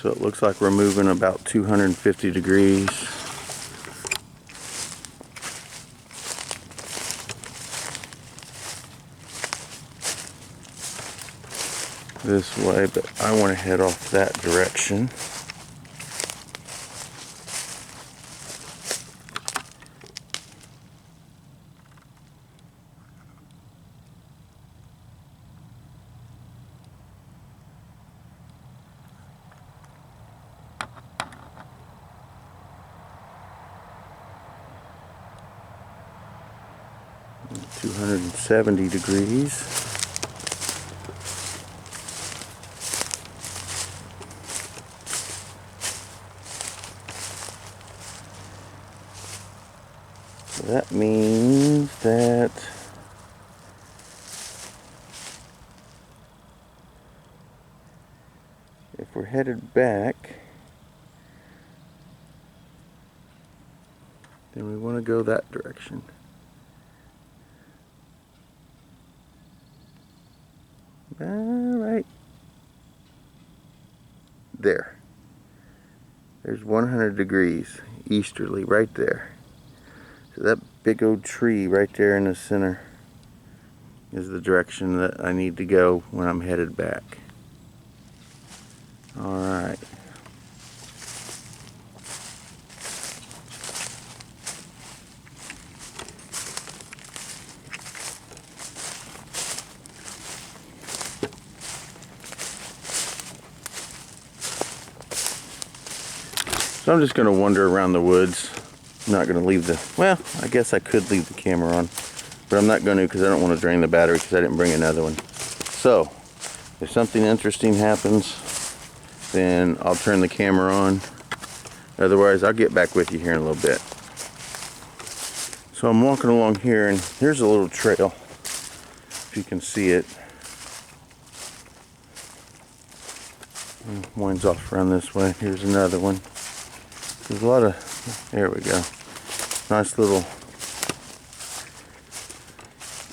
So it looks like we're moving about 250 degrees. This way, but I want to head off that direction. Two 270 degrees. So that means that if we're headed back, then we want to go that direction. Right there. There's 100 degrees easterly right there. So that big old tree right there in the center is the direction that I need to go when I'm headed back. Alright. So I'm just going to wander around the woods. I'm not going to leave the, well, I guess I could leave the camera on, but I'm not going to because I don't want to drain the battery because I didn't bring another one. So, if something interesting happens, then I'll turn the camera on. Otherwise, I'll get back with you here in a little bit. So I'm walking along here, and here's a little trail, if you can see it. Winds off around this way. Here's another one. There's a lot of, there we go. Nice little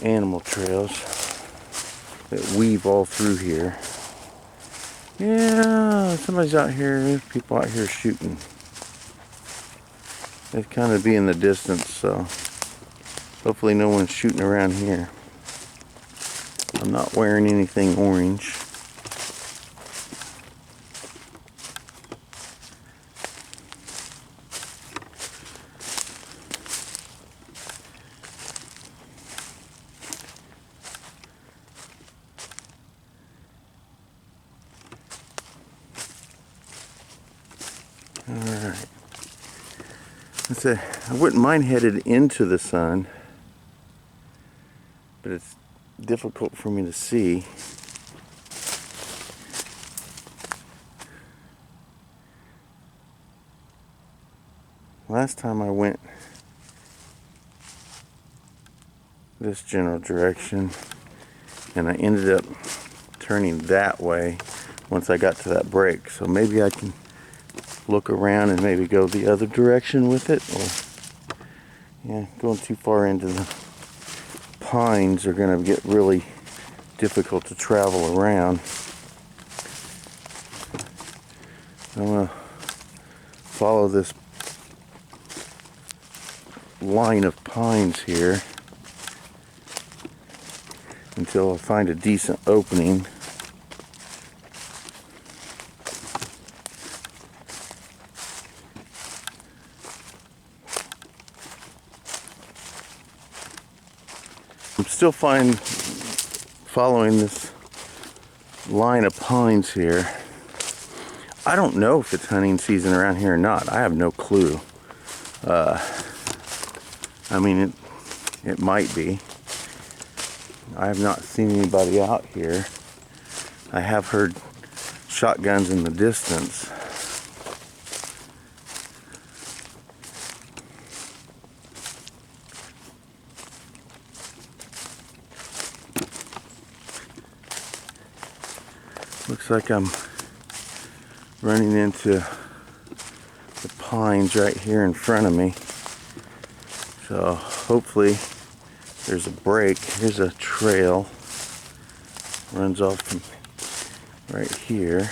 animal trails that weave all through here. Yeah, somebody's out here, there's people out here shooting. They kind of be in the distance, so hopefully no one's shooting around here. I'm not wearing anything orange. Alright. I wouldn't mind headed into the sun, but it's difficult for me to see. Last time I went this general direction, and I ended up turning that way once I got to that break. So maybe I can look around and maybe go the other direction with it, or yeah, going too far into the pines are going to get really difficult to travel around. I'm going to follow this line of pines here until I find a decent opening. I'm still following this line of pines here. I don't know if it's hunting season around here or not. I have no clue. I mean, it might be. I have not seen anybody out here. I have heard shotguns in the distance. Looks like I'm running into the pines right here in front of me. So hopefully there's a break. Here's a trail. Runs off from right here.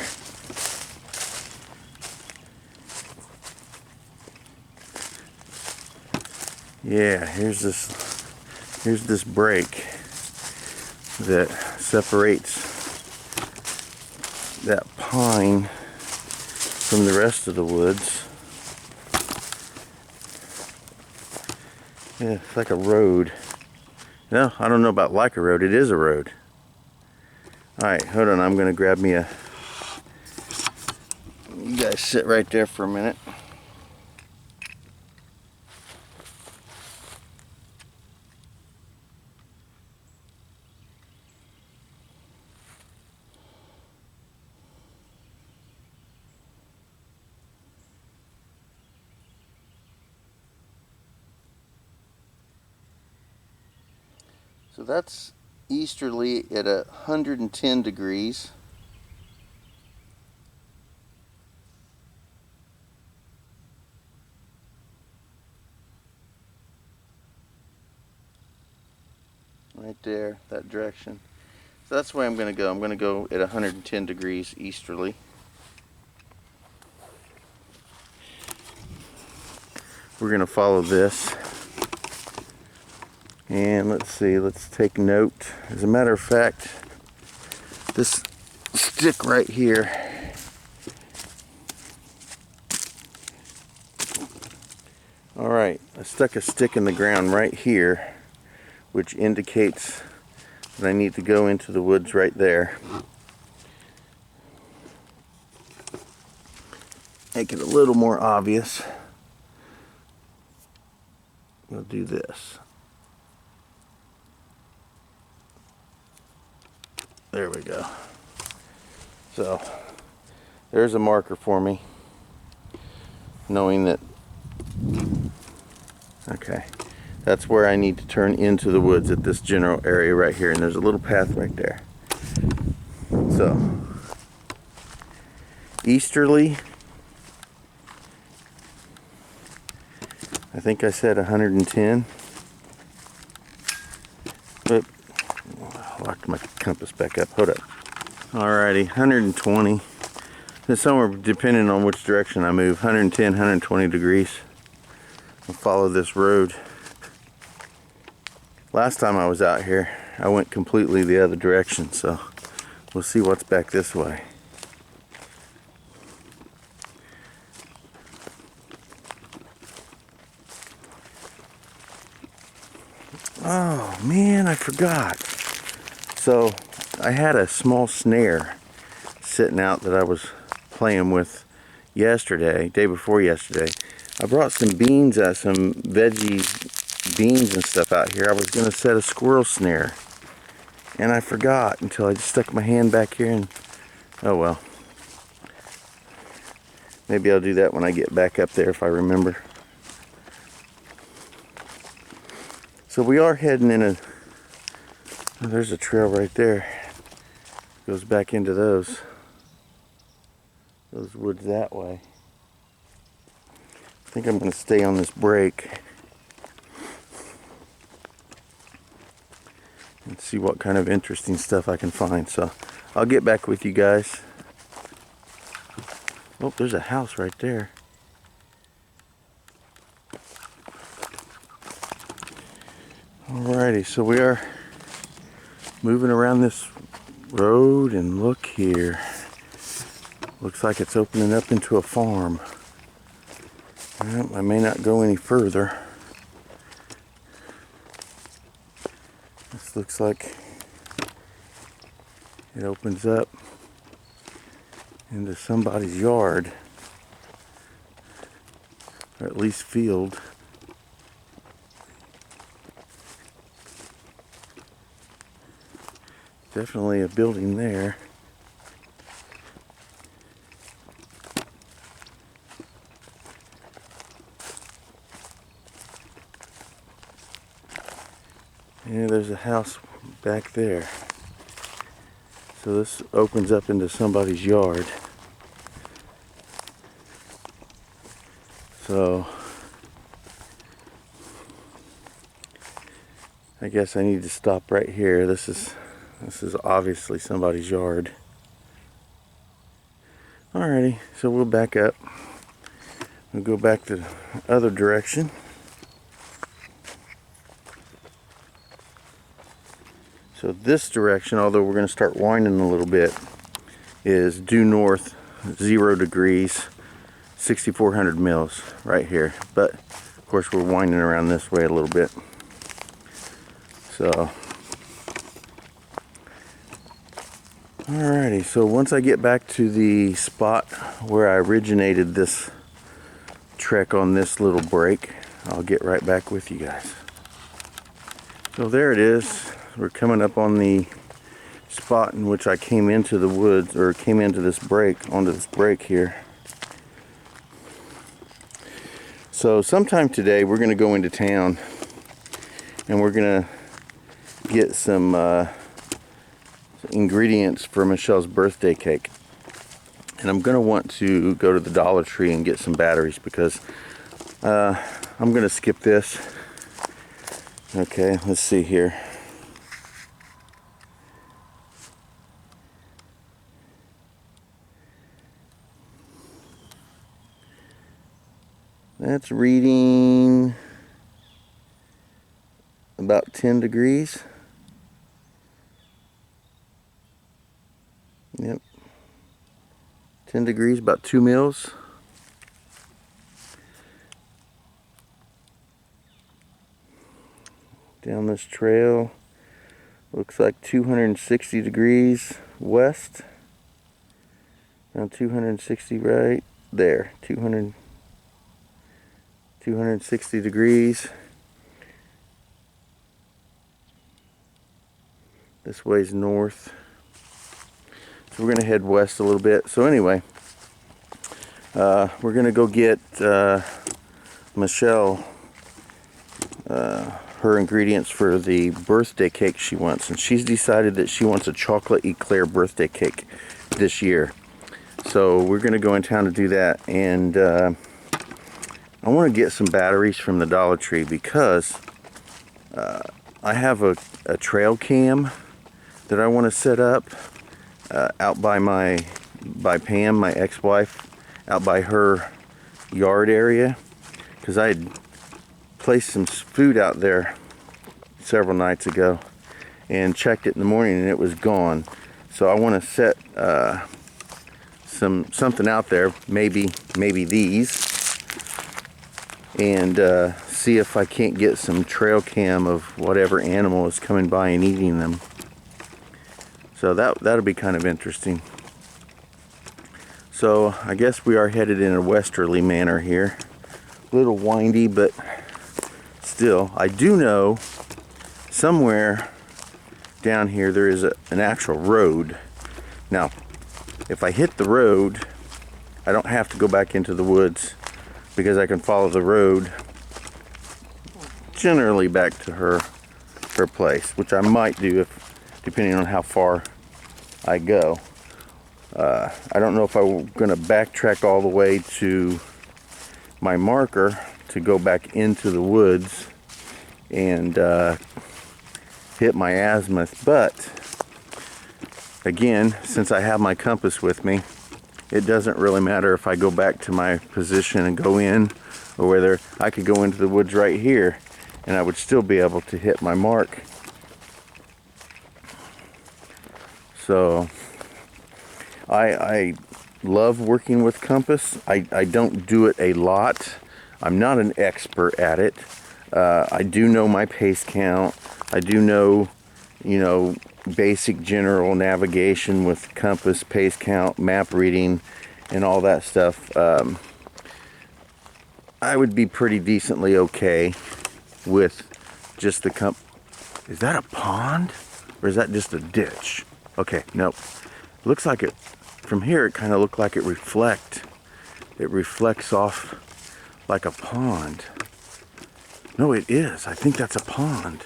Yeah, here's this break that separates that pine from the rest of the woods. Yeah, it's like a road. No, I don't know about like a road. It is a road. Alright, hold on. I'm going to grab me a... You guys sit right there for a minute. So that's easterly at 110 degrees. Right there, that direction. So that's where I'm going to go. I'm going to go at 110 degrees easterly. We're going to follow this. And let's see, let's take note. As a matter of fact, this stick right here, alright, I stuck a stick in the ground right here, which indicates that I need to go into the woods right there. Make it a little more obvious. We'll do this. There we go. So, there's a marker for me, knowing that, okay, that's where I need to turn into the woods at this general area right here, and there's a little path right there. So, easterly, I think I said 110. Oop, I locked my compass back up. Hold up. Alrighty, 120. It's somewhere depending on which direction I move. 110, 120 degrees. I'll follow this road. Last time I was out here, I went completely the other direction, so we'll see what's back this way. Oh man, I forgot. So I had a small snare sitting out that I was playing with yesterday, day before yesterday. I brought some beans, some veggie beans and stuff out here. I was going to set a squirrel snare, and I forgot until I just stuck my hand back here and, oh well. Maybe I'll do that when I get back up there if I remember. So we are heading in a, oh, there's a trail right there. Goes back into those woods that way. I think I'm going to stay on this break and see what kind of interesting stuff I can find. So I'll get back with you guys. Oh, there's a house right there. Alrighty, so we are moving around this road, and look here. Looks like it's opening up into a farm. Well, I may not go any further. This looks like it opens up into somebody's yard, or at least field. Definitely a building there. Yeah, there's a house back there. So this opens up into somebody's yard. So I guess I need to stop right here. This is obviously somebody's yard. Alrighty, so we'll back up. We'll go back the other direction. So this direction, although we're going to start winding a little bit, is due north 0 degrees, 6,400 mils right here. But of course we're winding around this way a little bit. So alrighty, so once I get back to the spot where I originated this trek on this little break, I'll get right back with you guys. So there it is. We're coming up on the spot in which I came into the woods, or came into this break, onto this break here. So sometime today we're going to go into town and we're going to get some ingredients for Michelle's birthday cake. And I'm going to want to go to the Dollar Tree and get some batteries because I'm going to skip this. Okay, let's see here. That's reading about 10 degrees. Yep. 10 degrees, about 2 mils. Down this trail, looks like 260 degrees west. Around 260 right there. 260 degrees. This way's north. So we're going to head west a little bit. So anyway, we're going to go get Michelle her ingredients for the birthday cake she wants. And she's decided that she wants a chocolate eclair birthday cake this year. So we're going to go in town to do that. And I want to get some batteries from the Dollar Tree because I have a trail cam that I want to set up out by Pam, my ex-wife, out by her yard area, because I had placed some food out there several nights ago and checked it in the morning and it was gone. So I want to set something out there, maybe these, and see if I can't get some trail cam of whatever animal is coming by and eating them. So that'll be kind of interesting. So I guess we are headed in a westerly manner here. A little windy, but still, I do know somewhere down here there is an actual road. Now, if I hit the road, I don't have to go back into the woods because I can follow the road generally back to her place, which I might do depending on how far I go. I don't know if I'm going to backtrack all the way to my marker to go back into the woods and hit my azimuth, but again, since I have my compass with me, it doesn't really matter if I go back to my position and go in, or whether I could go into the woods right here and I would still be able to hit my mark. So I love working with compass. I don't do it a lot. I'm not an expert at it. I do know my pace count. I do know, basic general navigation with compass, pace count, map reading, and all that stuff. I would be pretty decently okay with just the Is that a pond? Or is that just a ditch? Okay, nope. Looks like it, from here it kind of looked like it reflects off like a pond. No, it is. I think that's a pond.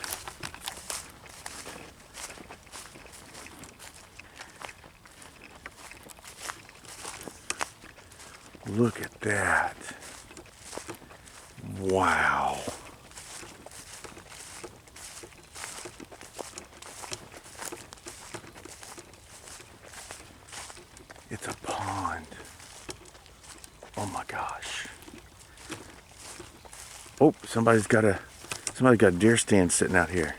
Look at that. Wow. It's a pond. Oh my gosh. Oh, somebody's got a deer stand sitting out here.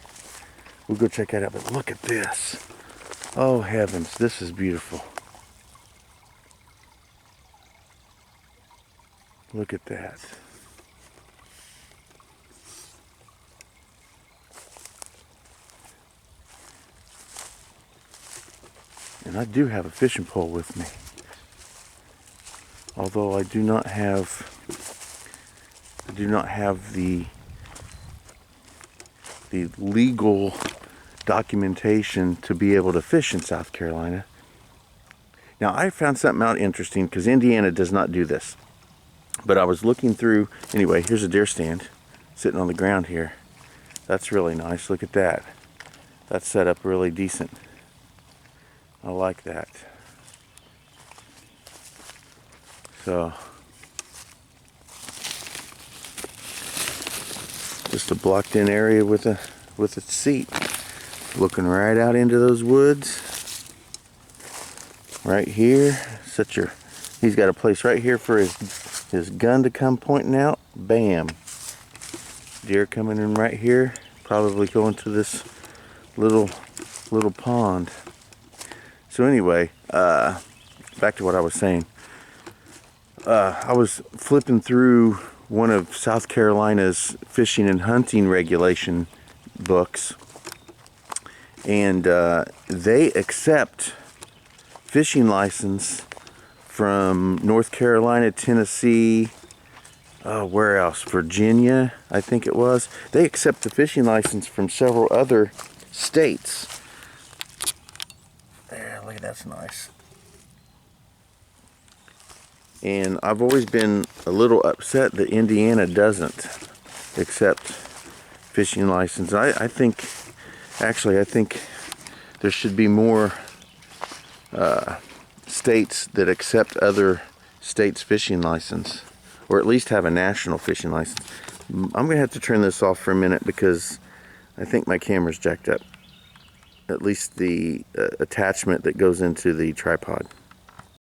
we'll go check that out. But look at this. Oh heavens, this is beautiful. Look at that. And I do have a fishing pole with me. Although I do not have the legal documentation to be able to fish in South Carolina. Now I found something out interesting because Indiana does not do this. But I was looking through, anyway, here's a deer stand sitting on the ground here. That's really nice. Look at that. That's set up really decent. I like that. So, just a blocked in area with a seat. Looking right out into those woods. Right here. He's got a place right here for his gun to come pointing out. Bam. Deer coming in right here. Probably going to this little pond. So anyway, back to what I was saying. I was flipping through one of South Carolina's fishing and hunting regulation books, and they accept fishing license from North Carolina, Tennessee, where else? Virginia, I think it was. They accept the fishing license from several other states. There, look at that's nice. And I've always been a little upset that Indiana doesn't accept fishing license. I think there should be more states that accept other states' fishing license, or at least have a national fishing license. I'm gonna have to turn this off for a minute because I think my camera's jacked up. At least the attachment that goes into the tripod.